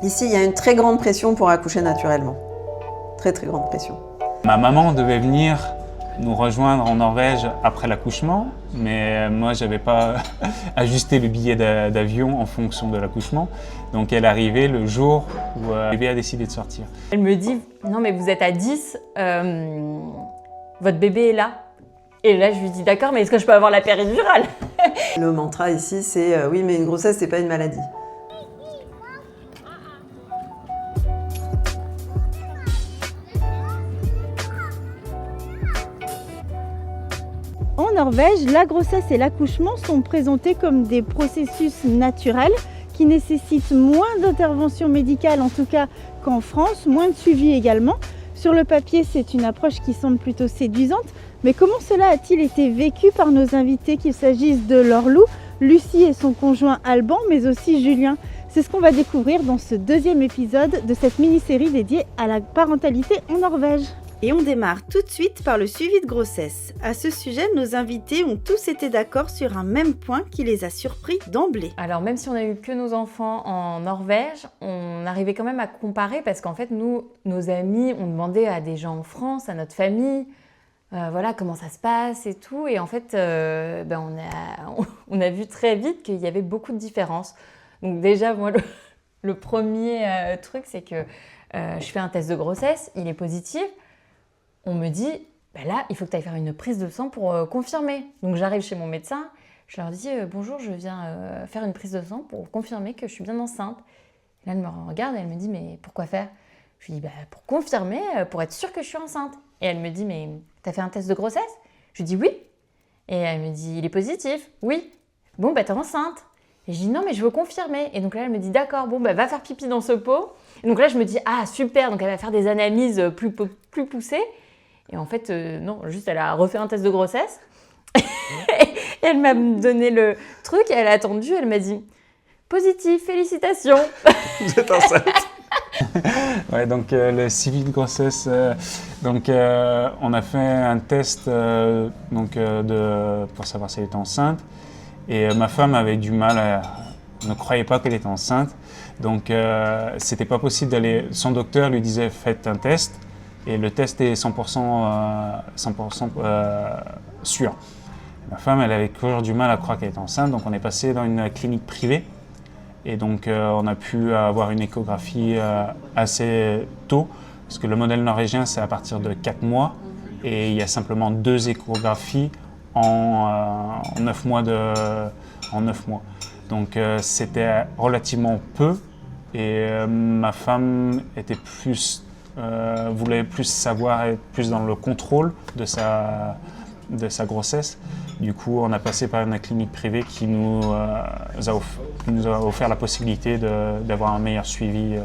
Ici, il y a une très grande pression pour accoucher naturellement. Très très grande pression. Ma maman devait venir nous rejoindre en Norvège après l'accouchement, mais moi je n'avais pas ajusté le billet d'avion en fonction de l'accouchement. Donc elle est arrivée le jour où bébé a décidé de sortir. Elle me dit « Non mais vous êtes à 10, votre bébé est là ». Et là je lui dis « D'accord, mais est-ce que je peux avoir la péridurale ?» Le mantra ici, c'est oui, mais une grossesse, c'est pas une maladie. En Norvège, la grossesse et l'accouchement sont présentés comme des processus naturels qui nécessitent moins d'intervention médicale, en tout cas qu'en France, moins de suivi également. Sur le papier, c'est une approche qui semble plutôt séduisante, mais comment cela a-t-il été vécu par nos invités, qu'il s'agisse de Laure-Lou, Lucie et son conjoint Alban, mais aussi Julien? C'est ce qu'on va découvrir dans ce deuxième épisode de cette mini-série dédiée à la parentalité en Norvège. Et on démarre tout de suite par le suivi de grossesse. À ce sujet, nos invités ont tous été d'accord sur un même point qui les a surpris d'emblée. Alors même si on n'a eu que nos enfants en Norvège, on arrivait quand même à comparer parce qu'en fait nous, nos amis, on demandait à des gens en France, à notre famille, voilà comment ça se passe et tout. Et en fait, on a vu très vite qu'il y avait beaucoup de différences. Donc déjà, moi, le premier truc, c'est que je fais un test de grossesse, il est positif. On me dit, là, il faut que tu ailles faire une prise de sang pour confirmer. Donc j'arrive chez mon médecin, je leur dis, bonjour, je viens faire une prise de sang pour confirmer que je suis bien enceinte. Et là, elle me regarde et elle me dit, mais pourquoi faire? Je lui dis, pour confirmer, pour être sûre que je suis enceinte. Et elle me dit, mais t'as fait un test de grossesse? Je lui dis, oui. Et elle me dit, il est positif? Oui. Bon, t'es enceinte. Et je dis, non, mais je veux confirmer. Et donc là, elle me dit, d'accord, bon, va faire pipi dans ce pot. Et donc là, je me dis, ah, super, donc elle va faire des analyses plus poussées. Et en fait, non, juste elle a refait un test de grossesse. Et elle m'a donné le truc, elle a attendu, elle m'a dit « Positif, félicitations !» Vous êtes enceinte. Ouais, donc le suivi de grossesse, on a fait un test pour savoir si elle était enceinte. Et ma femme avait du mal, ne croyait pas qu'elle était enceinte. Donc c'était pas possible d'aller, son docteur lui disait « Faites un test ». Et le test est 100% sûr. Ma femme, elle avait toujours du mal à croire qu'elle était enceinte, donc on est passé dans une clinique privée. Et donc on a pu avoir une échographie assez tôt, parce que le modèle norvégien, c'est à partir de 4 mois. Et il y a simplement 2 échographies en 9 mois. Donc c'était relativement peu. Et ma femme était voulait plus savoir, être plus dans le contrôle de sa grossesse. Du coup, on a passé par une clinique privée qui nous a offert la possibilité d'avoir un meilleur suivi,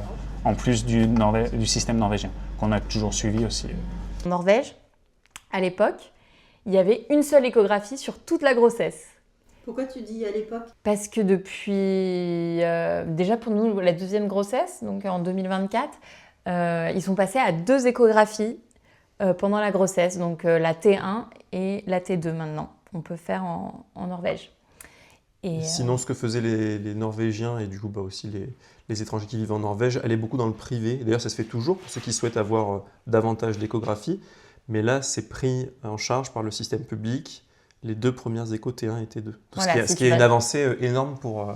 en plus du système norvégien, qu'on a toujours suivi aussi. En Norvège, à l'époque, il y avait une seule échographie sur toute la grossesse. Pourquoi tu dis à l'époque? Parce que depuis, déjà pour nous, la deuxième grossesse, donc en 2024, ils sont passés à 2 échographies pendant la grossesse, donc la T1 et la T2 maintenant. On peut faire en Norvège. Et sinon, ce que faisaient les Norvégiens et du coup aussi les étrangers qui vivent en Norvège allaient beaucoup dans le privé. D'ailleurs, ça se fait toujours pour ceux qui souhaitent avoir davantage d'échographies. Mais là, c'est pris en charge par le système public, les 2 premières échos T1 et T2. Voilà, ce qui est une avancée énorme pour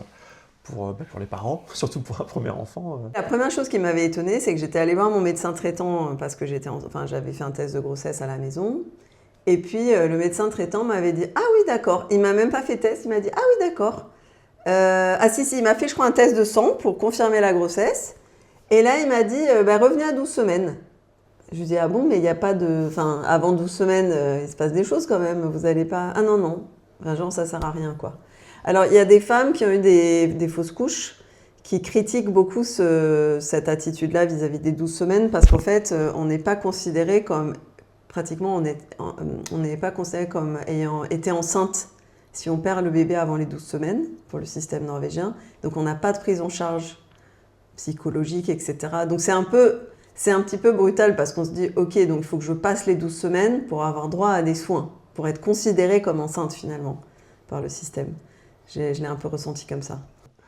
les parents, surtout pour un premier enfant. La première chose qui m'avait étonnée, c'est que j'étais allée voir mon médecin traitant parce que j'avais fait un test de grossesse à la maison. Et puis le médecin traitant m'avait dit « Ah oui, d'accord ». Il m'a même pas fait test, il m'a dit « Ah oui, d'accord ». Il m'a fait, je crois, un test de sang pour confirmer la grossesse. Et là, il m'a dit « Revenez à 12 semaines ». Je lui dis « Ah bon, mais il n'y a pas de… Enfin, avant 12 semaines, il se passe des choses quand même, vous n'allez pas… » Ah non, non, genre ça sert à rien, quoi. Alors, il y a des femmes qui ont eu des fausses couches qui critiquent beaucoup cette attitude-là vis-à-vis des 12 semaines parce qu'en fait, on n'est pas considéré comme… Pratiquement, on n'est pas considéré comme ayant été enceinte si on perd le bébé avant les 12 semaines pour le système norvégien. Donc, on n'a pas de prise en charge psychologique, etc. Donc, c'est un petit peu brutal parce qu'on se dit « Ok, donc il faut que je passe les 12 semaines pour avoir droit à des soins, pour être considérée comme enceinte finalement par le système ». Je l'ai un peu ressenti comme ça.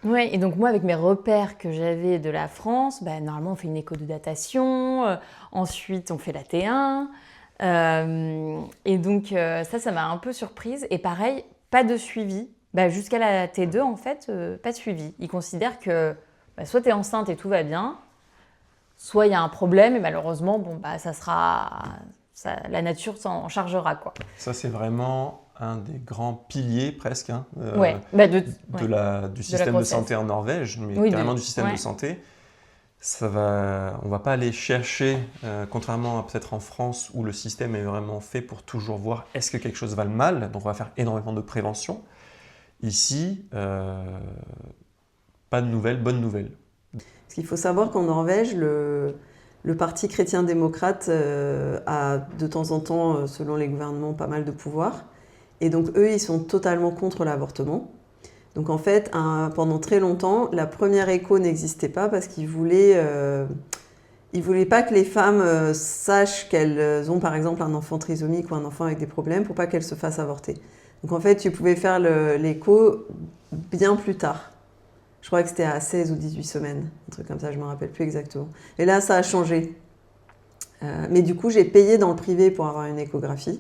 Ouais, et donc moi, avec mes repères que j'avais de la France, bah, normalement, on fait une écho de datation, ensuite, on fait la T1. Et donc, ça m'a un peu surprise. Et pareil, pas de suivi. Bah, jusqu'à la T2, en fait, pas de suivi. Ils considèrent que bah, soit tu es enceinte et tout va bien, soit il y a un problème et malheureusement, bon, bah, la nature s'en chargera, quoi. Ça, c'est vraiment un des grands piliers presque du système de santé en Norvège, mais carrément du système de santé. On va pas aller chercher, contrairement à peut-être en France où le système est vraiment fait pour toujours voir est-ce que quelque chose va mal, donc on va faire énormément de prévention. Ici, pas de nouvelles, bonnes nouvelles. Parce qu'il faut savoir qu'en Norvège, le parti chrétien-démocrate a de temps en temps, selon les gouvernements, pas mal de pouvoir. Et donc eux, ils sont totalement contre l'avortement. Donc en fait, pendant très longtemps, la première écho n'existait pas parce qu'ils voulaient pas que les femmes sachent qu'elles ont par exemple un enfant trisomique ou un enfant avec des problèmes pour pas qu'elles se fassent avorter. Donc en fait, tu pouvais faire l'écho bien plus tard. Je crois que c'était à 16 ou 18 semaines, un truc comme ça, je ne me rappelle plus exactement. Et là, ça a changé. Mais du coup, j'ai payé dans le privé pour avoir une échographie,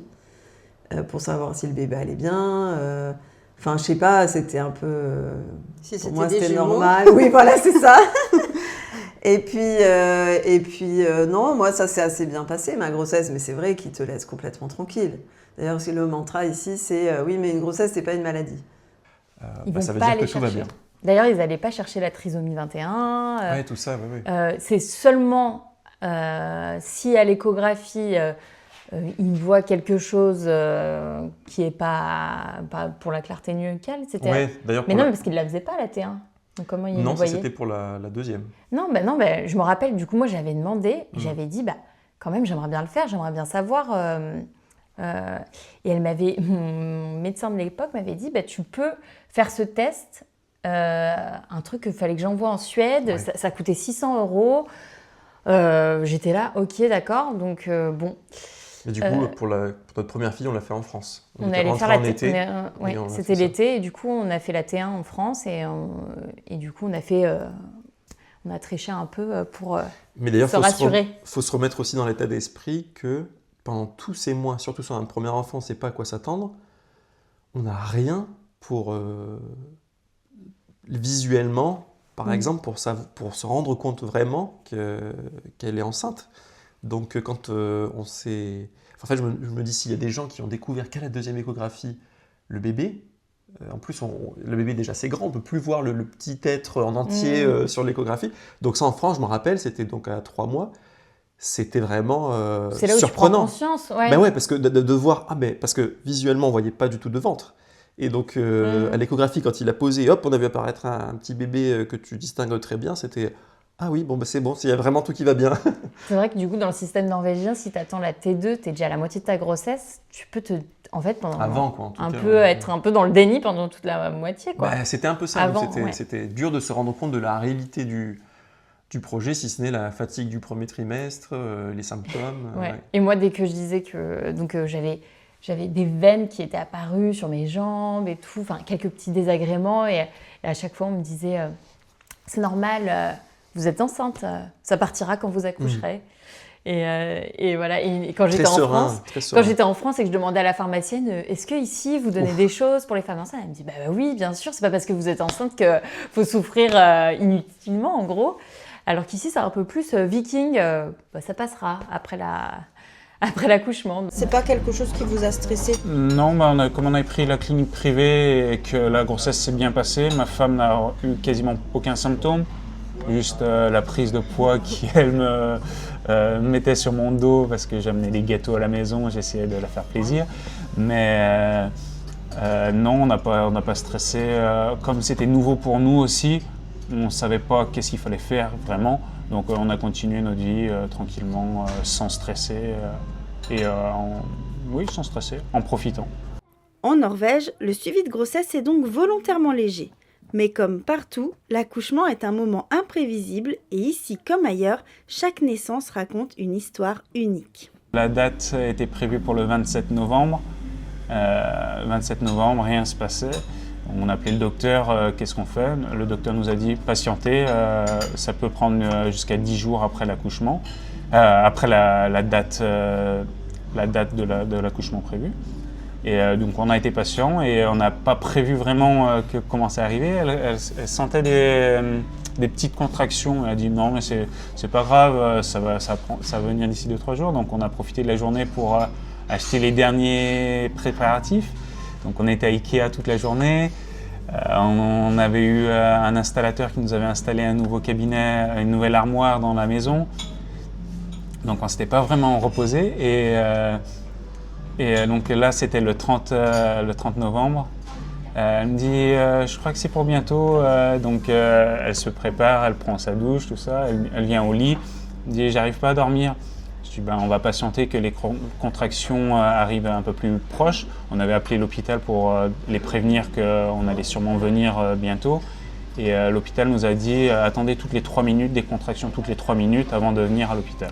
pour savoir si le bébé allait bien. Enfin, je sais pas, c'était un peu... Si pour moi, c'était c'était jumeaux. normal. Oui, voilà, c'est ça. Et puis non, moi, ça s'est assez bien passé, ma grossesse. Mais c'est vrai qu'il te laisse complètement tranquille. D'ailleurs, le mantra ici, c'est oui, mais une grossesse, c'est pas une maladie. Ça veut dire que tout va bien. D'ailleurs, ils n'allaient pas chercher la trisomie 21. Oui, tout ça, oui. C'est seulement si à l'échographie, ils voient quelque chose qui n'est pas pour la clarté nucléale. D'ailleurs, mais non, parce qu'ils ne la faisaient pas, la T1. Donc, comment ils non, voyaient ? C'était pour la deuxième. Non, je me rappelle, du coup, moi, j'avais demandé, j'avais dit, quand même, j'aimerais bien le faire, j'aimerais bien savoir... et mon médecin de l'époque m'avait dit, tu peux faire ce test... un truc qu'il fallait que j'envoie en Suède, ça coûtait 600 €. J'étais là, ok, d'accord, donc bon. Et du coup, pour notre première fille, on l'a fait en France. On allait faire la T1, c'était l'été, et du coup, on a fait la T1 en France, et du coup, on a triché un peu pour Mais d'ailleurs, se rassurer. Il faut se remettre aussi dans l'état d'esprit que pendant tous ces mois, surtout sur un premier enfant, on ne sait pas à quoi s'attendre, on n'a rien pour... visuellement, par exemple, pour se rendre compte vraiment qu'elle est enceinte. Donc, quand on s'est... En fait, je me dis, s'il y a des gens qui ont découvert qu'à la deuxième échographie, le bébé, en plus, le bébé déjà c'est grand, on ne peut plus voir le petit être en entier sur l'échographie. Donc ça, en France, je me rappelle, c'était donc à 3 mois, c'était vraiment c'est là où surprenant. Tu prends conscience, ouais. Ben ouais, parce que de voir... parce que visuellement, on ne voyait pas du tout de ventre. Et donc, à l'échographie, quand il a posé, hop, on a vu apparaître un petit bébé que tu distingues très bien. C'était ah oui, c'est bon, il y a vraiment tout qui va bien. C'est vrai que du coup, dans le système norvégien, si tu attends la T2, tu es déjà à la moitié de ta grossesse, tu peux être un peu dans le déni pendant toute la moitié, quoi. C'était un peu ça. C'était dur de se rendre compte de la réalité du projet, si ce n'est la fatigue du premier trimestre, les symptômes. Et moi, dès que je disais que j'avais des veines qui étaient apparues sur mes jambes et tout, enfin quelques petits désagréments, et à chaque fois on me disait c'est normal, vous êtes enceinte, ça partira quand vous accoucherez. Et voilà. Et quand j'étais en France et que je demandais à la pharmacienne est-ce que ici vous donnez des choses pour les femmes enceintes, elle me dit oui, bien sûr, c'est pas parce que vous êtes enceinte que faut souffrir inutilement, en gros. Alors qu'ici c'est un peu plus viking, ça passera après l'accouchement. C'est pas quelque chose qui vous a stressé? Non, comme on a pris la clinique privée et que la grossesse s'est bien passée, ma femme n'a eu quasiment aucun symptôme, juste la prise de poids qui, elle, me mettait sur mon dos parce que j'amenais des gâteaux à la maison, j'essayais de la faire plaisir. Mais non, on n'a pas stressé. Comme c'était nouveau pour nous aussi, on ne savait pas qu'est-ce qu'il fallait faire vraiment. Donc on a continué notre vie tranquillement, sans stresser, sans stresser, en profitant. En Norvège, le suivi de grossesse est donc volontairement léger. Mais comme partout, l'accouchement est un moment imprévisible et ici comme ailleurs, chaque naissance raconte une histoire unique. La date était prévue pour le 27 novembre. 27 novembre, rien ne se passait. On a appelé le docteur, qu'est-ce qu'on fait? Le docteur nous a dit patientez, ça peut prendre jusqu'à 10 jours après l'accouchement, après la date de l'accouchement prévu. Et donc on a été patient et on n'a pas prévu vraiment que commençait à arriver. Elle sentait des petites contractions. Elle a dit non mais c'est pas grave, ça va venir d'ici 2-3 jours. Donc on a profité de la journée pour acheter les derniers préparatifs. Donc on était à Ikea toute la journée. On avait eu un installateur qui nous avait installé un nouveau cabinet, une nouvelle armoire dans la maison. Donc on ne s'était pas vraiment reposé. Et donc là, c'était le 30 novembre. Elle me dit, je crois que c'est pour bientôt. Donc elle se prépare, elle prend sa douche, tout ça. Elle vient au lit. Elle me dit, j'arrive pas à dormir. Je dis, on va patienter que les contractions arrivent un peu plus proches. On avait appelé l'hôpital pour les prévenir qu'on allait sûrement venir bientôt. Et l'hôpital nous a dit, attendez toutes les 3 minutes, des contractions toutes les 3 minutes avant de venir à l'hôpital.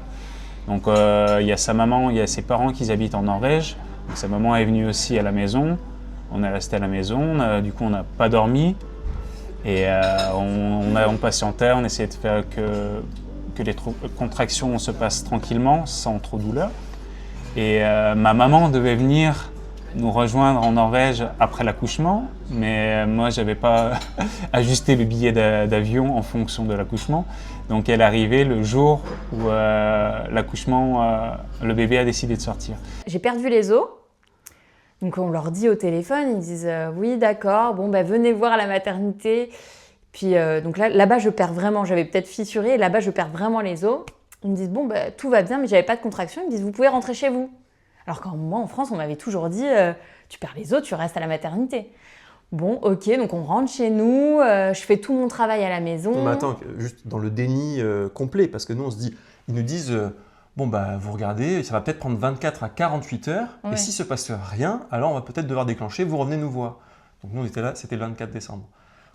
Donc il y a sa maman, il y a ses parents qui habitent en Norvège. Donc, sa maman est venue aussi à la maison. On est resté à la maison. Du coup, on n'a pas dormi. Et on patientait, on essayait de faire que les contractions se passent tranquillement, sans trop de douleur. Et ma maman devait venir nous rejoindre en Norvège après l'accouchement, mais moi, je n'avais pas ajusté le billet d'avion en fonction de l'accouchement. Donc, elle est arrivée le jour où l'accouchement, le bébé a décidé de sortir. J'ai perdu les os. Donc, on leur dit au téléphone, ils disent oui, d'accord, bon, venez voir à la maternité. Puis, donc là-bas, je perds vraiment, j'avais peut-être fissuré, et là-bas, je perds vraiment les os. Ils me disent, bon, tout va bien, mais j'avais pas de contraction. Ils me disent, vous pouvez rentrer chez vous. Alors qu'en moi, en France, on m'avait toujours dit, tu perds les os, tu restes à la maternité. Bon, ok, donc on rentre chez nous, je fais tout mon travail à la maison. Mais attends, juste dans le déni complet, parce que nous, on se dit, ils nous disent, bon, vous regardez, ça va peut-être prendre 24 à 48 heures, Ouais. et s'il ne se passe rien, alors on va peut-être devoir déclencher, vous revenez nous voir. Donc nous, on était là, c'était le 24 décembre.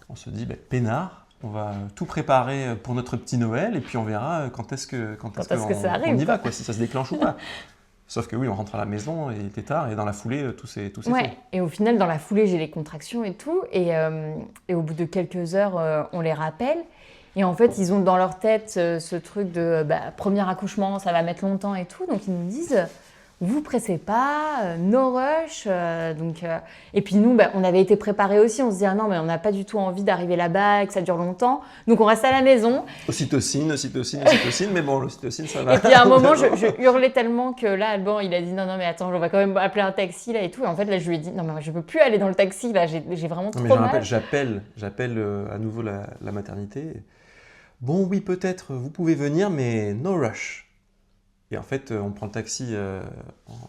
On se dit, peinard, on va tout préparer pour notre petit Noël, et puis on verra quand est-ce que ça arrive. on y va, quoi, si ça se déclenche ou pas. Sauf que oui, on rentre à la maison, et il était tard, et dans la foulée, tout s'est fait. Ouais, et au final, dans la foulée, j'ai les contractions et tout. Et au bout de quelques heures, on les rappelle. Et en fait, ils ont dans leur tête ce truc de premier accouchement, ça va mettre longtemps et tout. Donc, ils nous disent, vous pressez pas, no rush. Et puis nous, on avait été préparés aussi. On se dit, ah non, mais on n'a pas du tout envie d'arriver là-bas et que ça dure longtemps. Donc, on reste à la maison. Ocytocine, mais bon, l'ocytocine, ça va. Et puis à un moment, je hurlais tellement que là, Alban, il a dit, non, mais attends, on va quand même appeler un taxi là et tout. Et en fait, là, je lui ai dit, non, mais je peux plus aller dans le taxi, là, j'ai vraiment trop mal. J'appelle à nouveau la maternité. Bon, oui, peut-être, vous pouvez venir, mais no rush. Et en fait, on prend le taxi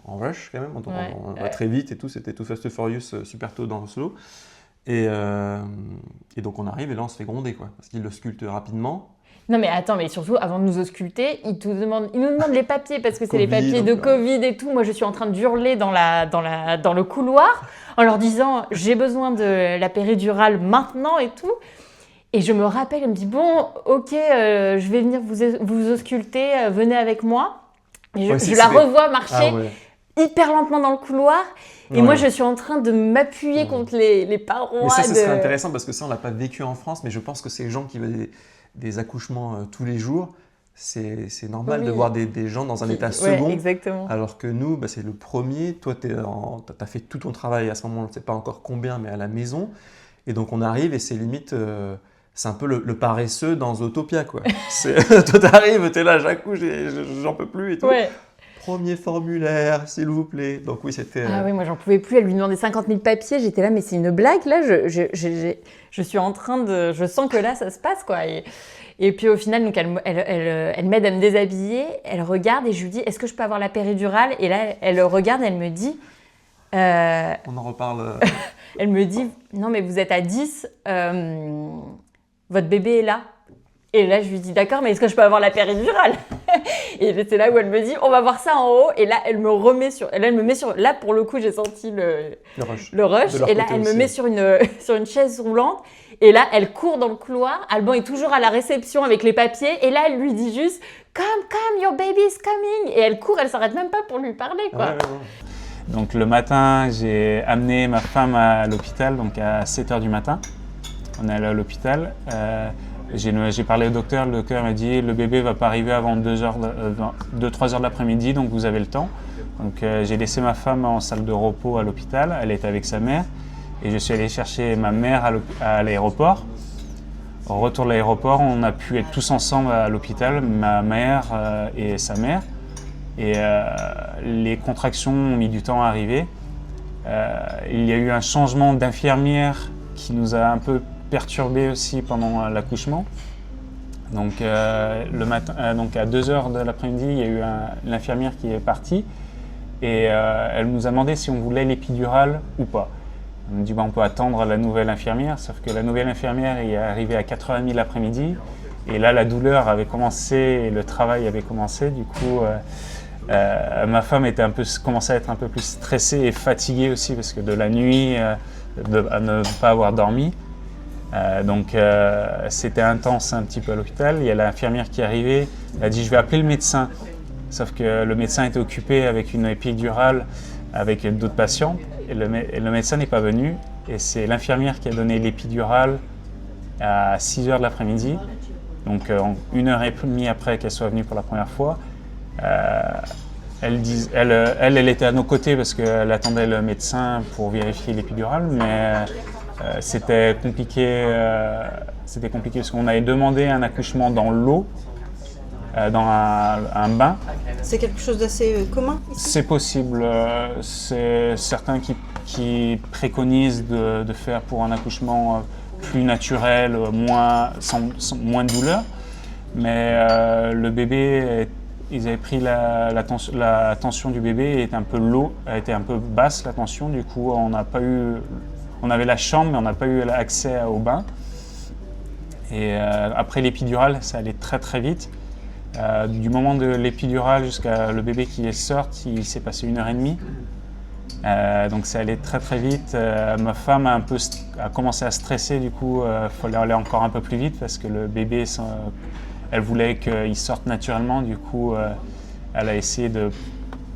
en rush quand même, on va très vite et tout, c'était tout Fast Furious super tôt dans Oslo. Et donc on arrive et là on se fait gronder, quoi, parce qu'il l'ausculte rapidement. Non mais attends, mais surtout avant de nous ausculter, il nous demande les papiers parce que c'est les Covid, papiers de Covid et tout. Moi je suis en train de hurler dans le couloir en leur disant j'ai besoin de la péridurale maintenant et tout. Et je me rappelle, elle me dit bon ok, je vais venir vous ausculter, venez avec moi. Et je la revois marcher hyper lentement dans le couloir. Et moi, je suis en train de m'appuyer contre les parois. Mais ça, ce serait intéressant parce que ça, on l'a pas vécu en France. Mais je pense que ces gens qui veulent des accouchements tous les jours, c'est normal de voir des gens dans un état second. Exactement. Alors que nous, c'est le premier. Toi, tu as fait tout ton travail à ce moment, on ne sait pas encore combien, mais à la maison. Et donc, on arrive et c'est limite... c'est un peu le paresseux dans Zootopia, quoi. Toi, t'arrives, t'es là, j'accouche, j'en peux plus et tout. Ouais. Premier formulaire, s'il vous plaît. Donc oui, c'était... Ah oui, moi, j'en pouvais plus. Elle lui demandait 50 000 papiers. J'étais là, mais c'est une blague, là. Je suis en train de... Je sens que là, ça se passe, quoi. Et puis, au final, donc, elle m'aide à me déshabiller. Elle regarde et je lui dis, est-ce que je peux avoir la péridurale? Et là, elle regarde et elle me dit... On en reparle. Elle me dit, non, mais vous êtes à 10... votre bébé est là. Et là, je lui dis, d'accord, mais est-ce que je peux avoir la péridurale? Et c'est là où elle me dit, on va voir ça en haut. Et là, elle me met sur... Là, pour le coup, j'ai senti le rush. Et là, elle me met sur une chaise roulante. Et là, elle court dans le couloir. Alban est toujours à la réception avec les papiers. Et là, elle lui dit juste, come, your baby is coming. Et elle court, elle s'arrête même pas pour lui parler, quoi. Ouais. Donc le matin, j'ai amené ma femme à l'hôpital, donc à 7h du matin. On est allé à l'hôpital. J'ai parlé au docteur, le docteur m'a dit le bébé ne va pas arriver avant 2-3 heures de l'après-midi, donc vous avez le temps. Donc j'ai laissé ma femme en salle de repos à l'hôpital, elle était avec sa mère. Et je suis allé chercher ma mère à l'aéroport. Au retour de l'aéroport, on a pu être tous ensemble à l'hôpital, ma mère et sa mère. Et les contractions ont mis du temps à arriver. Il y a eu un changement d'infirmière qui nous a un peu perturbés aussi pendant l'accouchement. Donc, donc à 2h de l'après-midi, il y a eu l'infirmière qui est partie et elle nous a demandé si on voulait l'épidurale ou pas. On me dit on peut attendre la nouvelle infirmière, sauf que la nouvelle infirmière est arrivée à 4h30 l'après-midi et là la douleur avait commencé et le travail avait commencé. Du coup, ma femme commençait à être un peu plus stressée et fatiguée aussi parce que de la nuit, à ne pas avoir dormi. Donc c'était intense un petit peu à l'hôpital. Il y a l'infirmière qui est arrivée, elle a dit je vais appeler le médecin. Sauf que le médecin était occupé avec une épidurale avec d'autres patients et le médecin n'est pas venu. Et c'est l'infirmière qui a donné l'épidurale à 6h de l'après-midi. Donc 1h30 après qu'elle soit venue pour la première fois. Elle était à nos côtés parce qu'elle attendait le médecin pour vérifier l'épidurale, mais c'était compliqué parce qu'on avait demandé un accouchement dans l'eau, dans un bain. C'est quelque chose d'assez commun ici? C'est possible. C'est certains qui préconisent de faire pour un accouchement plus naturel, moins de douleur. Mais le bébé, ils avaient pris la tension du bébé était un peu était un peu basse la tension. Du coup, on avait la chambre, mais on n'a pas eu accès au bain. Et après l'épidurale, ça allait très très vite. Du moment de l'épidurale jusqu'à le bébé qui est sorti, il s'est passé 1h30. Donc ça allait très très vite. Ma femme a commencé à stresser, du coup il fallait aller encore un peu plus vite parce que le bébé, elle voulait qu'il sorte naturellement. Du coup elle a essayé de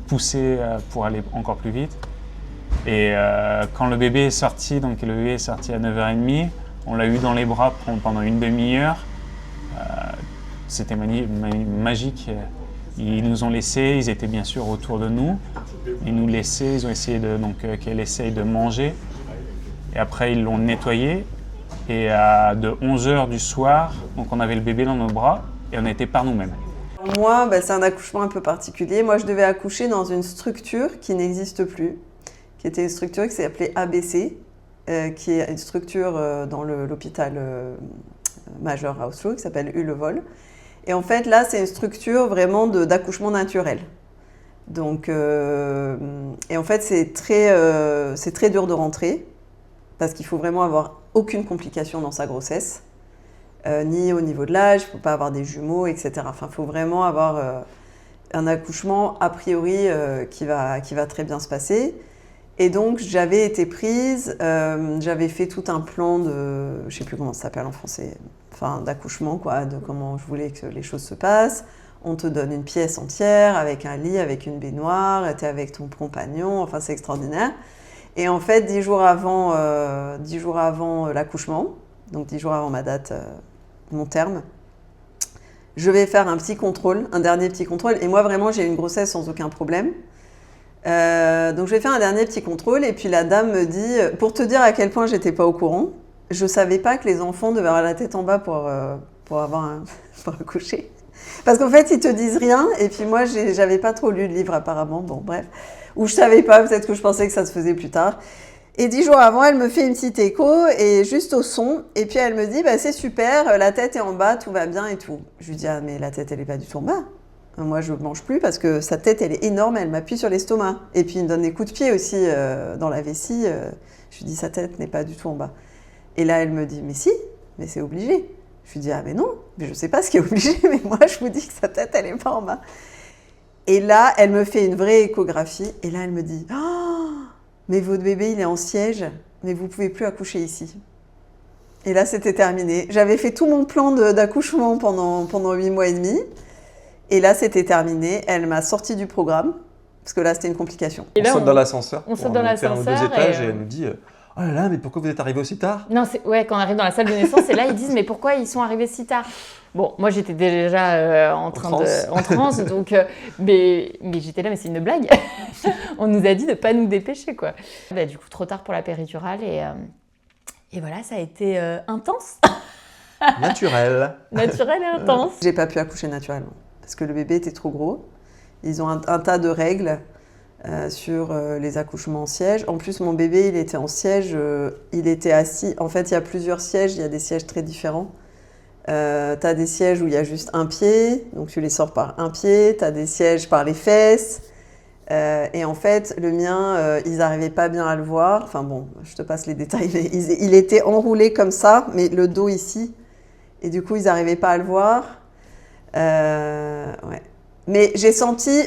pousser pour aller encore plus vite. Et quand le bébé est sorti, donc le bébé est sorti à 9h30, on l'a eu dans les bras pendant une demi-heure. C'était magique. Ils nous ont laissés, ils étaient bien sûr autour de nous. Ils nous laissaient, ils ont essayé qu'elle essaye de manger. Et après, ils l'ont nettoyée. Et de 11h du soir, donc on avait le bébé dans nos bras et on était par nous-mêmes. Moi, c'est un accouchement un peu particulier. Moi, je devais accoucher dans une structure qui n'existe plus, qui était une structure qui s'appelait ABC, qui est une structure dans l'hôpital majeur à Oslo, qui s'appelle Ullevål. Et en fait, là, c'est une structure vraiment d'accouchement naturel. Donc, et en fait, c'est très dur de rentrer parce qu'il faut vraiment avoir aucune complication dans sa grossesse, ni au niveau de l'âge, il ne faut pas avoir des jumeaux, etc. Enfin, il faut vraiment avoir un accouchement a priori qui va très bien se passer. Et donc, j'avais été prise, j'avais fait tout un plan de, je ne sais plus comment ça s'appelle en français, enfin d'accouchement, quoi, de comment je voulais que les choses se passent. On te donne une pièce entière avec un lit, avec une baignoire, tu es avec ton compagnon, enfin c'est extraordinaire. Et en fait, 10 jours avant l'accouchement, donc 10 jours avant ma date, mon terme, je vais faire un dernier petit contrôle. Et moi, vraiment, j'ai une grossesse sans aucun problème. Donc je vais faire un dernier petit contrôle et puis la dame me dit, pour te dire à quel point j'étais pas au courant, je savais pas que les enfants devaient avoir la tête en bas pour accoucher. Parce qu'en fait, ils te disent rien et puis moi, j'avais pas trop lu le livre apparemment, bon bref. Ou je savais pas, peut-être que je pensais que ça se faisait plus tard. Et 10 jours avant, elle me fait une petite écho et juste au son. Et puis elle me dit, c'est super, la tête est en bas, tout va bien et tout. Je lui dis, ah mais la tête, elle est pas du tout en bas. Moi, je ne mange plus parce que sa tête, elle est énorme, elle m'appuie sur l'estomac. Et puis, il me donne des coups de pied aussi dans la vessie. Je lui dis, sa tête n'est pas du tout en bas. Et là, elle me dit, mais si, mais c'est obligé. Je lui dis, ah mais non, mais je ne sais pas ce qui est obligé, mais moi, je vous dis que sa tête, elle n'est pas en bas. Et là, elle me fait une vraie échographie. Et là, elle me dit, oh, mais votre bébé, il est en siège, mais vous ne pouvez plus accoucher ici. Et là, c'était terminé. J'avais fait tout mon plan d'accouchement pendant 8 mois et demi. Et là, c'était terminé. Elle m'a sorti du programme parce que là, c'était une complication. Et On là, saute dans l'ascenseur. on saute pour dans monter un ou deux l'ascenseur étages et, et elle nous dit oh là là, mais pourquoi vous êtes arrivé aussi tard? Non, quand on arrive dans la salle de naissance, et là, ils disent, mais pourquoi ils sont arrivés si tard? Bon, moi, j'étais déjà en transe, donc, mais j'étais là, mais c'est une blague. On nous a dit de ne pas nous dépêcher, quoi. Bah, du coup, trop tard pour la péridurale, et voilà, ça a été intense. Naturel. Naturel et intense. J'ai pas pu accoucher naturellement, parce que le bébé était trop gros. Ils ont un tas de règles sur les accouchements en siège. En plus, mon bébé, il était en siège, il était assis. En fait, il y a plusieurs sièges, il y a des sièges très différents. Tu as des sièges où il y a juste un pied, donc tu les sors par un pied. Tu as des sièges par les fesses. Et en fait, le mien, ils n'arrivaient pas bien à le voir. Enfin bon, je te passe les détails. Mais il était enroulé comme ça, mais le dos ici. Et du coup, ils n'arrivaient pas à le voir. Ouais. Mais j'ai senti...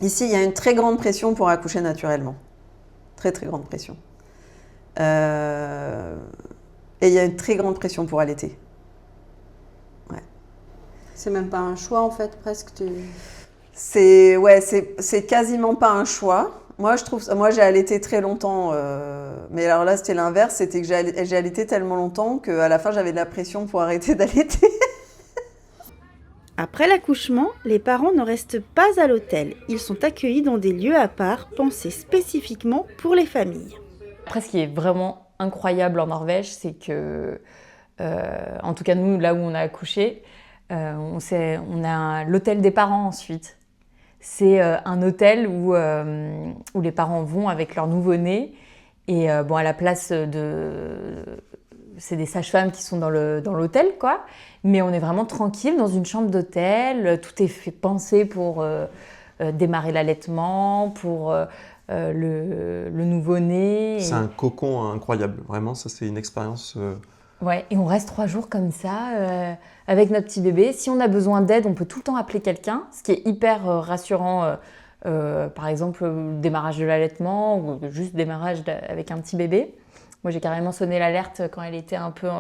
Ici, il y a une très grande pression pour accoucher naturellement. Très, très grande pression. Et il y a une très grande pression pour allaiter. Ouais. C'est même pas un choix en fait, presque. C'est quasiment pas un choix. Moi, j'ai allaité très longtemps. Mais alors là, c'était l'inverse. C'était que j'ai allaité tellement longtemps qu'à la fin, j'avais de la pression pour arrêter d'allaiter. Après l'accouchement, les parents ne restent pas à l'hôtel. Ils sont accueillis dans des lieux à part, pensés spécifiquement pour les familles. Après, ce qui est vraiment incroyable en Norvège, c'est que, en tout cas nous, là où on a accouché, on a l'hôtel des parents ensuite. C'est un hôtel où les parents vont avec leur nouveau-né. Et à la place c'est des sages-femmes qui sont dans l'hôtel, quoi. Mais on est vraiment tranquille dans une chambre d'hôtel. Tout est pensé pour démarrer l'allaitement, pour le nouveau-né. C'est un cocon incroyable. Vraiment, ça, c'est une expérience... Ouais, et on reste 3 jours comme ça, avec notre petit bébé. Si on a besoin d'aide, on peut tout le temps appeler quelqu'un, ce qui est hyper rassurant. Par exemple, le démarrage de l'allaitement ou juste démarrage avec un petit bébé. Moi, j'ai carrément sonné l'alerte quand elle était un peu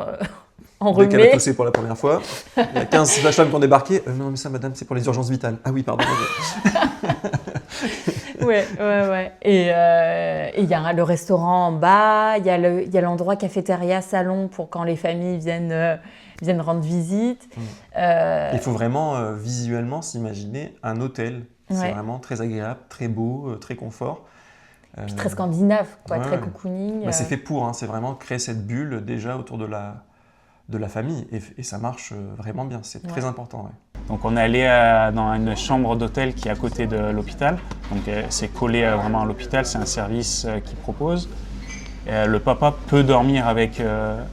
enrhumée. Dès qu'elle a toussé pour la première fois, il y a 15 sages-femmes qui ont débarqué. Non, mais ça, madame, c'est pour les urgences vitales. Ah oui, pardon. Ouais. Et il y a le restaurant en bas, il y a l'endroit cafétéria, salon pour quand les familles viennent rendre visite. Il faut vraiment visuellement s'imaginer un hôtel. C'est vraiment très agréable, très beau, très confort. Puis très scandinave, quoi, très cocooning. Bah, c'est fait pour, c'est vraiment créer cette bulle déjà autour de la famille. Et ça marche vraiment bien, c'est très important. Ouais. Donc on est allé dans une chambre d'hôtel qui est à côté de l'hôpital. Donc c'est collé vraiment à l'hôpital, c'est un service qui propose. Le papa peut dormir avec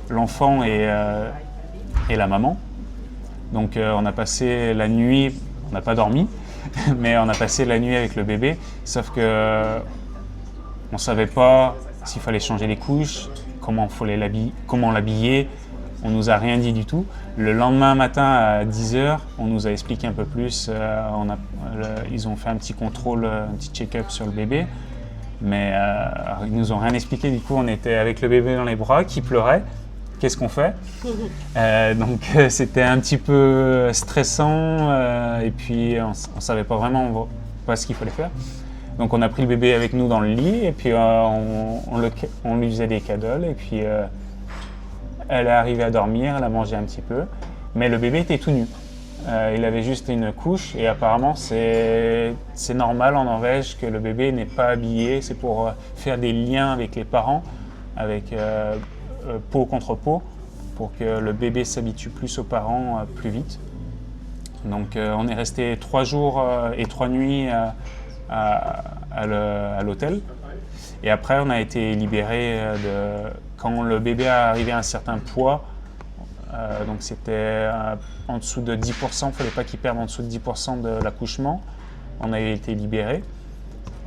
l'enfant et la maman. Donc on a passé la nuit, on n'a pas dormi, mais on a passé la nuit avec le bébé. Sauf que on ne savait pas s'il fallait changer les couches, comment l'habiller. On ne nous a rien dit du tout. Le lendemain matin à 10h, on nous a expliqué un peu plus. Ils ont fait un petit contrôle, un petit check-up sur le bébé. Mais ils ne nous ont rien expliqué. Du coup, on était avec le bébé dans les bras qui pleurait. Qu'est-ce qu'on fait? Donc c'était un petit peu stressant. Et puis on ne savait pas vraiment ce qu'il fallait faire. Donc on a pris le bébé avec nous dans le lit. Et puis on lui faisait des cuddles. Et puis... elle est arrivée à dormir, elle a mangé un petit peu, mais le bébé était tout nu. Il avait juste une couche et apparemment c'est normal en Norvège que le bébé n'est pas habillé. C'est pour faire des liens avec les parents, avec peau contre peau, pour que le bébé s'habitue plus aux parents plus vite. Donc on est resté 3 jours et 3 nuits à l'hôtel. Et après on a été libérés quand le bébé a arrivé à un certain poids, donc c'était en dessous de 10%, il ne fallait pas qu'il perde en dessous de 10% de l'accouchement, on a été libérés.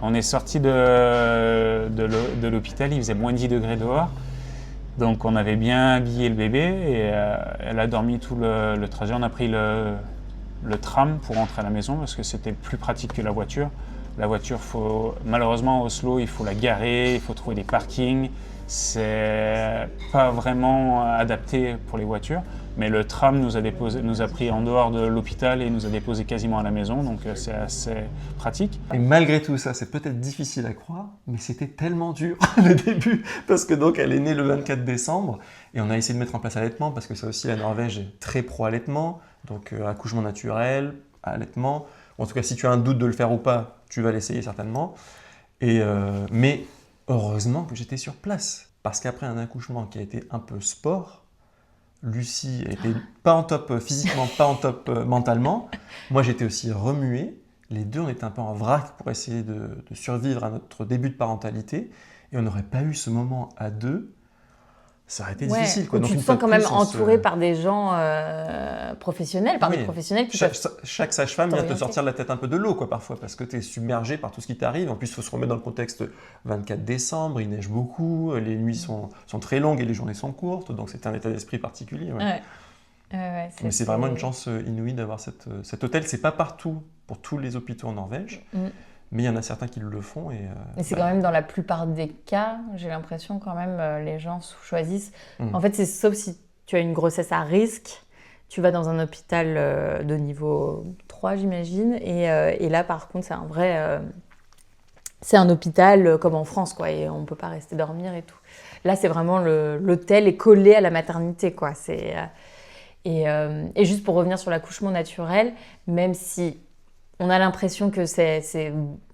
On est sorti de l'hôpital, il faisait moins de 10 degrés dehors, donc on avait bien habillé le bébé et elle a dormi tout le trajet. On a pris le tram pour rentrer à la maison parce que c'était plus pratique que la voiture. La voiture, malheureusement, à Oslo, il faut la garer, il faut trouver des parkings. C'est pas vraiment adapté pour les voitures. Mais le tram nous a pris en dehors de l'hôpital et nous a déposé quasiment à la maison, donc c'est assez pratique. Et malgré tout ça, c'est peut-être difficile à croire, mais c'était tellement dur le début, parce que donc elle est née le 24 décembre, et on a essayé de mettre en place l'allaitement, parce que ça aussi, la Norvège est très pro-allaitement, donc accouchement naturel, allaitement. En tout cas, si tu as un doute de le faire ou pas, tu vas l'essayer certainement. Mais heureusement que j'étais sur place, parce qu'après un accouchement qui a été un peu sport, Lucie était pas en top physiquement, pas en top mentalement. Moi, j'étais aussi remué. Les deux, on était un peu en vrac pour essayer de survivre à notre début de parentalité. Et on n'aurait pas eu ce moment à deux. Ça aurait été difficile. Quoi. Donc, tu te sens quand même entouré par des gens professionnels, par des professionnels qui chaque sage-femme vient te sortir la tête un peu de l'eau, quoi, parfois, parce que tu es submergé par tout ce qui t'arrive. En plus, il faut se remettre dans le contexte 24 décembre, il neige beaucoup, les nuits sont très longues et les journées sont courtes, donc c'est un état d'esprit particulier. Ouais. Mais c'est vraiment une chance inouïe d'avoir cet hôtel. C'est pas partout pour tous les hôpitaux en Norvège. Mais il y en a certains qui le font. Mais c'est quand même dans la plupart des cas, j'ai l'impression quand même, les gens choisissent. En fait, c'est sauf si tu as une grossesse à risque, tu vas dans un hôpital de niveau 3, j'imagine. Et là, par contre, c'est un vrai... c'est un hôpital comme en France, quoi. Et on ne peut pas rester dormir et tout. Là, c'est vraiment l'hôtel est collé à la maternité, quoi. Et juste pour revenir sur l'accouchement naturel, même si... on a l'impression que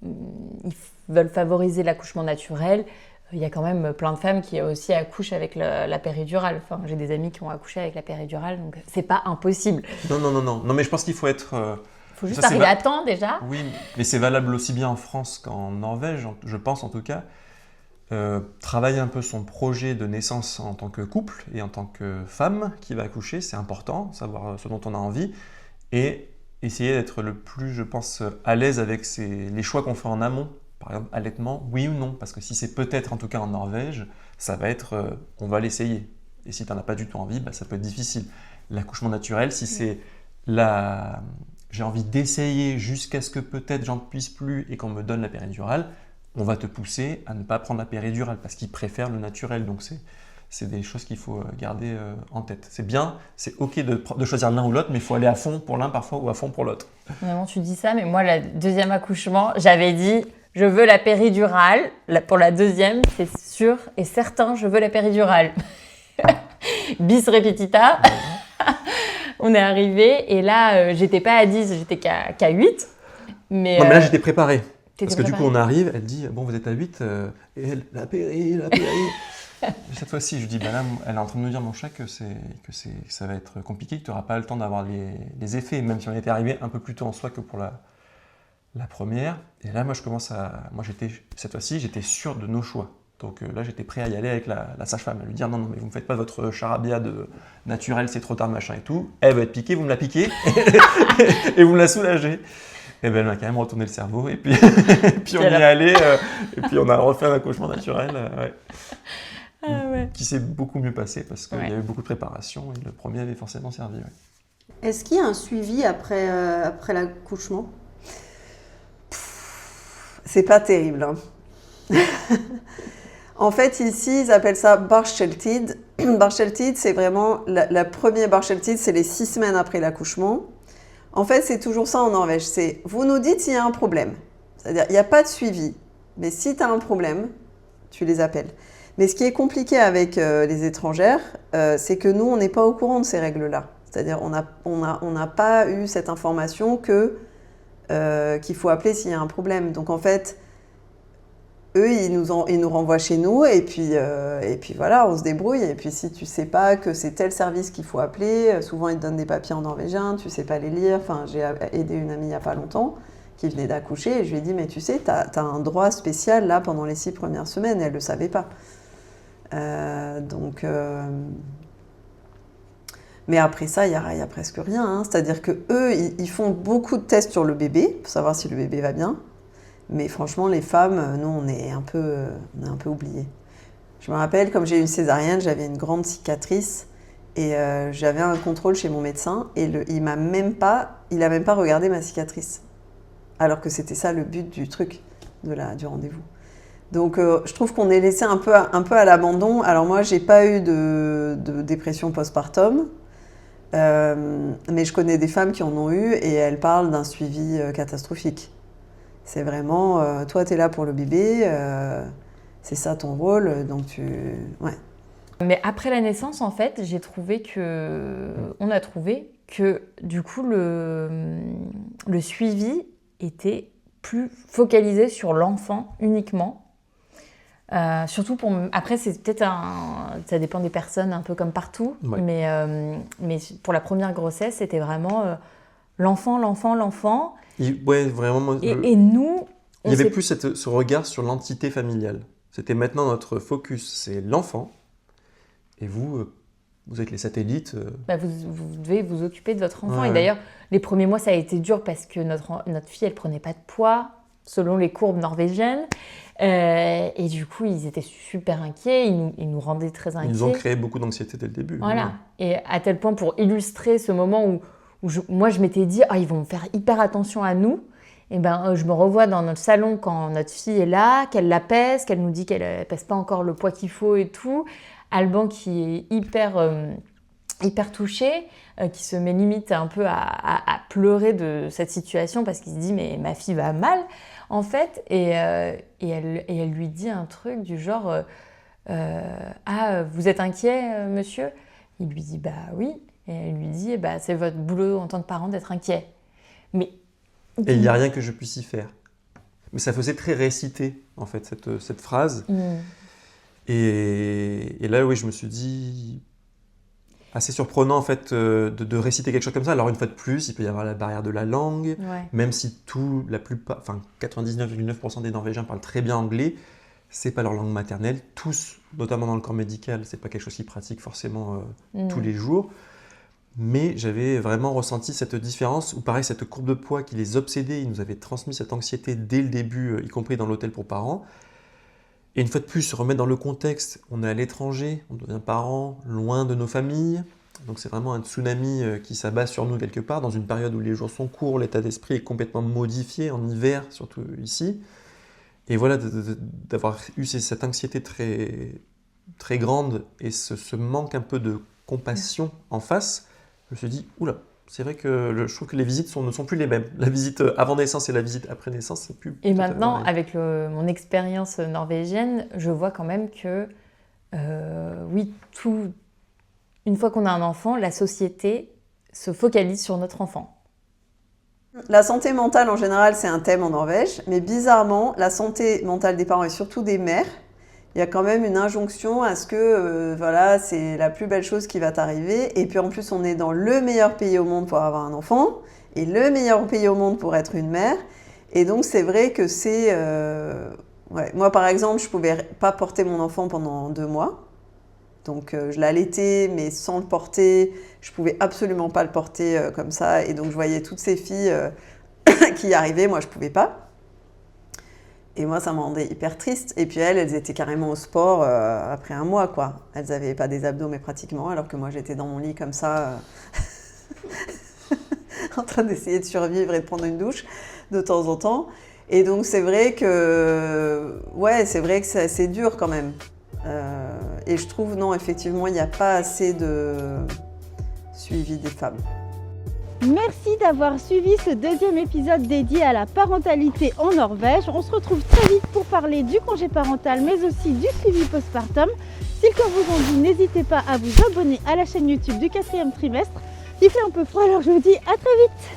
ils veulent favoriser l'accouchement naturel. Il y a quand même plein de femmes qui aussi accouchent avec la péridurale. Enfin, j'ai des amis qui ont accouché avec la péridurale, donc c'est pas impossible. Non, mais je pense qu'il faut être... Il faut juste arriver à temps déjà. Oui, mais c'est valable aussi bien en France qu'en Norvège, je pense en tout cas. Travailler un peu son projet de naissance en tant que couple et en tant que femme qui va accoucher, c'est important, savoir ce dont on a envie. Et essayer d'être le plus, je pense, à l'aise avec les choix qu'on fait en amont. Par exemple, allaitement, oui ou non. Parce que si c'est peut-être, en tout cas en Norvège, ça va être, on va l'essayer. Et si tu n'en as pas du tout envie, ça peut être difficile. L'accouchement naturel, si c'est j'ai envie d'essayer jusqu'à ce que peut-être j'en puisse plus et qu'on me donne la péridurale, on va te pousser à ne pas prendre la péridurale parce qu'ils préfèrent le naturel. Donc c'est des choses qu'il faut garder en tête. C'est bien, c'est ok de choisir l'un ou l'autre, mais il faut aller à fond pour l'un parfois ou à fond pour l'autre. Vraiment, tu dis ça, mais moi, le deuxième accouchement, j'avais dit, je veux la péridurale. Pour la deuxième, c'est sûr et certain, je veux la péridurale. Bis repetita. On est arrivé et là, j'étais pas à 10, j'étais qu'à 8. Mais là, j'étais préparé. Parce que du coup, on arrive, elle dit, bon, vous êtes à 8, et elle, la péri. Cette fois-ci, je dis, là, elle est en train de me dire, mon chat, que ça va être compliqué, que tu n'auras pas le temps d'avoir les effets, même si on était arrivé un peu plus tôt en soi que pour la première. Et là, moi, cette fois-ci, j'étais sûr de nos choix. Donc là, j'étais prêt à y aller avec la sage-femme, à lui dire, non, mais vous ne me faites pas votre charabia de naturel, c'est trop tard, machin et tout. Elle va être piquée, vous me la piquez, et vous me la soulagez. Et ben, elle m'a quand même retourné le cerveau, et puis, on y est allé, et puis on a refait un accouchement naturel. Qui s'est beaucoup mieux passé parce qu'il y a eu beaucoup de préparation et le premier avait forcément servi. Ouais. Est-ce qu'il y a un suivi après l'accouchement ? C'est pas terrible. En fait, ici, ils appellent ça Barseltid. Barseltid, c'est vraiment la première Barseltid, c'est les 6 semaines après l'accouchement. En fait, c'est toujours ça en Norvège. C'est vous nous dites s'il y a un problème. C'est-à-dire, il n'y a pas de suivi. Mais si tu as un problème, tu les appelles. Mais ce qui est compliqué avec les étrangères, c'est que nous, on n'est pas au courant de ces règles-là. C'est-à-dire, on n'a pas eu cette information qu'il faut appeler s'il y a un problème. Donc, en fait, eux, ils nous renvoient chez nous et puis voilà, on se débrouille. Et puis, si tu ne sais pas que c'est tel service qu'il faut appeler, souvent, ils te donnent des papiers en norvégien, tu ne sais pas les lire. Enfin, j'ai aidé une amie il n'y a pas longtemps qui venait d'accoucher et je lui ai dit, mais tu sais, tu as un droit spécial là pendant les 6 premières semaines. Elle ne le savait pas. Mais après ça, il y a presque rien. Hein. C'est-à-dire que eux, ils font beaucoup de tests sur le bébé pour savoir si le bébé va bien. Mais franchement, les femmes, nous, on est un peu oubliés. Je me rappelle, comme j'ai eu une césarienne, j'avais une grande cicatrice et j'avais un contrôle chez mon médecin et il a même pas regardé ma cicatrice. Alors que c'était ça le but du truc, du rendez-vous. Donc je trouve qu'on est laissé un peu à l'abandon. Alors moi, j'ai pas eu de dépression postpartum, mais je connais des femmes qui en ont eu et elles parlent d'un suivi catastrophique. C'est vraiment, toi, tu es là pour le bébé, c'est ça ton rôle, donc ouais. Mais après la naissance, en fait, on a trouvé que du coup, le suivi était plus focalisé sur l'enfant uniquement. Surtout après, c'est peut-être ça dépend des personnes, un peu comme partout, Ouais. mais pour la première grossesse, c'était vraiment l'enfant. Ouais, vraiment. Et nous, Il y avait plus ce regard sur l'entité familiale. C'était maintenant notre focus, c'est l'enfant. Et vous êtes les satellites. vous devez vous occuper de votre enfant. Ouais. Et d'ailleurs, les premiers mois, ça a été dur parce que notre fille, elle prenait pas de poids selon les courbes norvégiennes. Et du coup, ils étaient super inquiets, ils nous rendaient très inquiets. Ils nous ont créé beaucoup d'anxiété dès le début. Voilà. Et à tel point, pour illustrer ce moment où moi, je m'étais dit, ils vont faire hyper attention à nous. Et je me revois dans notre salon quand notre fille est là, qu'elle la pèse, qu'elle nous dit qu'elle pèse pas encore le poids qu'il faut et tout. Alban qui est hyper touché, qui se met limite un peu à pleurer de cette situation parce qu'il se dit mais ma fille va mal en fait, et elle lui dit un truc du genre vous êtes inquiet monsieur? Il lui dit bah oui, et elle lui dit c'est votre boulot en tant que parent d'être inquiet. Mais Et il n'y a rien que je puisse y faire. Mais ça faisait très réciter en fait cette phrase. Et là, oui, je me suis dit, assez surprenant en fait de réciter quelque chose comme ça. Alors une fois de plus, il peut y avoir la barrière de la langue, même si 99,9% des Norvégiens parlent très bien anglais, c'est pas leur langue maternelle. Tous, notamment dans le corps médical, c'est pas quelque chose qu'ils pratiquent forcément tous les jours. Mais j'avais vraiment ressenti cette différence, ou pareil, cette courbe de poids qui les obsédait, ils nous avaient transmis cette anxiété dès le début, y compris dans l'hôtel pour parents. Et une fois de plus, se remettre dans le contexte, on est à l'étranger, on devient parent, loin de nos familles. Donc c'est vraiment un tsunami qui s'abat sur nous quelque part, dans une période où les jours sont courts, l'état d'esprit est complètement modifié, en hiver, surtout ici. Et voilà, d'avoir eu cette anxiété très, très grande et ce manque un peu de compassion en face, je me suis dit, oula, c'est vrai que je trouve que les visites ne sont plus les mêmes. La visite avant naissance et la visite après naissance, c'est plus... Et maintenant, avec mon expérience norvégienne, je vois quand même que, oui, une fois qu'on a un enfant, la société se focalise sur notre enfant. La santé mentale, en général, c'est un thème en Norvège, mais bizarrement, la santé mentale des parents et surtout des mères, il y a quand même une injonction à ce que, voilà, c'est la plus belle chose qui va t'arriver. Et puis en plus, on est dans le meilleur pays au monde pour avoir un enfant et le meilleur pays au monde pour être une mère. Et donc, c'est vrai que c'est... ouais. Moi, par exemple, je ne pouvais pas porter mon enfant pendant 2 mois. Donc, je l'allaitais, mais sans le porter. Je ne pouvais absolument pas le porter comme ça. Et donc, je voyais toutes ces filles qui y arrivaient. Moi, je ne pouvais pas. Et moi, ça me rendait hyper triste. Et puis elles étaient carrément au sport après 1 mois, quoi. Elles n'avaient pas des abdos, mais pratiquement, alors que moi, j'étais dans mon lit comme ça, en train d'essayer de survivre et de prendre une douche de temps en temps. Et donc, c'est vrai que, c'est dur quand même. Et je trouve, non, effectivement, il n'y a pas assez de suivi des femmes. Merci d'avoir suivi ce 2e épisode dédié à la parentalité en Norvège. On se retrouve très vite pour parler du congé parental, mais aussi du suivi postpartum. Si le corps vous en dit, n'hésitez pas à vous abonner à la chaîne YouTube du 4e trimestre. Il fait un peu froid, alors je vous dis à très vite.